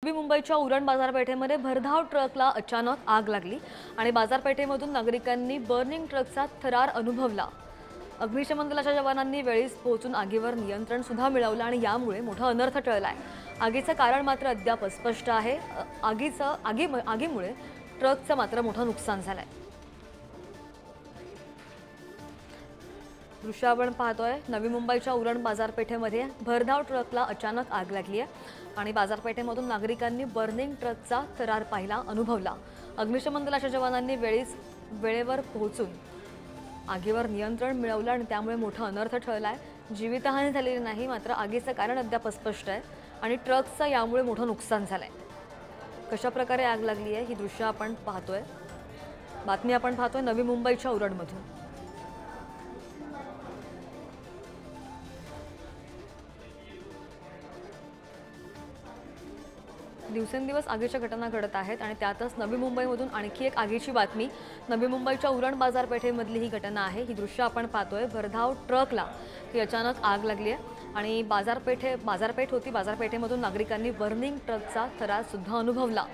नवी मुंबईच्या उरण बाजारपेठेमध्ये भरधाव ट्रकला अचानक आग लागली आणि बाजारपेठेमधून नागरिकांनी बर्निंग ट्रकचा थरार अनुभवला। अग्निशमन दलाच्या जवानांनी वेळीच पोहोचून आगीवर नियंत्रण सुद्धा मिळवलं आणि यामुळे मोठा अनर्थ टळलाय। आगीचं कारण मात्र अद्याप अस्पष्ट आहे। आगीमुळे ट्रकचं मात्र मोठं नुकसान झालंय। दृश्य आपण पाहतोय नवी मुंबईच्या उरण बाजारपेठेमध्ये भरधाव ट्रकला अचानक आग लागली आहे आणि बाजारपेठेमधून नागरिकांनी बर्निंग ट्रकचा थरार पाहिला अनुभवला। अग्निशमन दलाच्या जवानांनी वेळेवर पोहोचून आगीवर नियंत्रण मिळवलं आणि त्यामुळे मोठा अनर्थ टळलाय। जीवितहानी झालेली नाही, मात्र आगीचं कारण अद्याप अस्पष्ट आहे आणि ट्रकचं यामुळे मोठं नुकसान झालंय। कशा प्रकारे आग लागली आहे ही दृश्य आपण पाहतोय, बातमी आपण पाहतोय नवी मुंबईच्या उरणमधून। दिवसेंदिवस आगीच्या घटना घडत आहेत आणि त्यातच नवी मुंबईमधून आणखी एक आगीची बातमी। नवी मुंबईच्या उरण बाजारपेठेमधली ही घटना आहे। ही दृश्य आपण पाहतोय, भरधाव ट्रकला ही अचानक आग लागली आहे आणि बाजारपेठ होती। बाजारपेठेमधून नागरिकांनी बर्निंग ट्रकचा थरार सुद्धा अनुभवला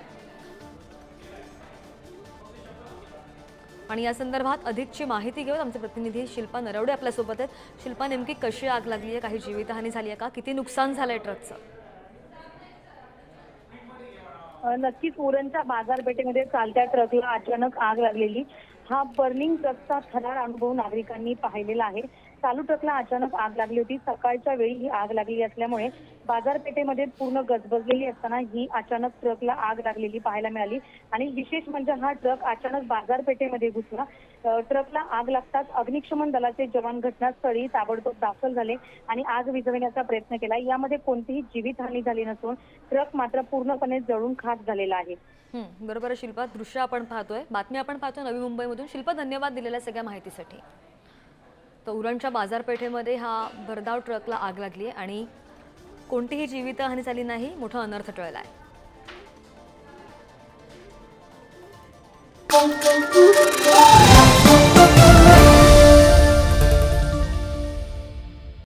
आणि या संदर्भात अधिकची माहिती घेऊन आमचे प्रतिनिधी शिल्पा नरवडे आपल्यासोबत आहेत। शिल्पा, नेमकी कशी आग लागली आहे, काही जीवितहानी झाली आहे का, किती नुकसान झालंय ट्रकचं? नक्कीच उरणच्या बाजारपेठेमध्ये चालत्या ट्रकला अचानक आग लागलेली। हा बर्निंग ट्रकचा थरार अनुभव नागरिकांनी पाहिलेला आहे। चालू ट्रकला अचानक आग लागली होती। सकाळच्या वेळी ही आग लागली असल्यामुळे बाजारपेठेमध्ये पूर्ण गजबजलेली असताना ही अचानक ट्रकला आग लागलेली पाहायला मिळाली आणि विशेष म्हणजे हा ट्रक अचानक बाजारपेठेमध्ये घुसला। ट्रकला आग लागताच अग्निशमन दलाचे जवान घटनास्थळी ताबडतोब दाखल झाले आणि आग विझवण्याचा प्रयत्न केला। यामध्ये कोणतीही जीवितहानी झाली नसून ट्रक मात्र पूर्णपणे जळून खाक झालेला आहे। बरोबर आहे शिल्पा, दृश्य आपण पाहतोय, बातमी आपण पाहतोय नवी मुंबईमधून। शिल्पा, धन्यवाद दिलेल्या सगळ्या माहितीसाठी। तर उरणच्या बाजारपेठेमध्ये हा भरधाव ट्रकला आग लागली आहे आणि कोणतीही जीवितहानी झाली नाही, मोठा अनर्थ टळलाय।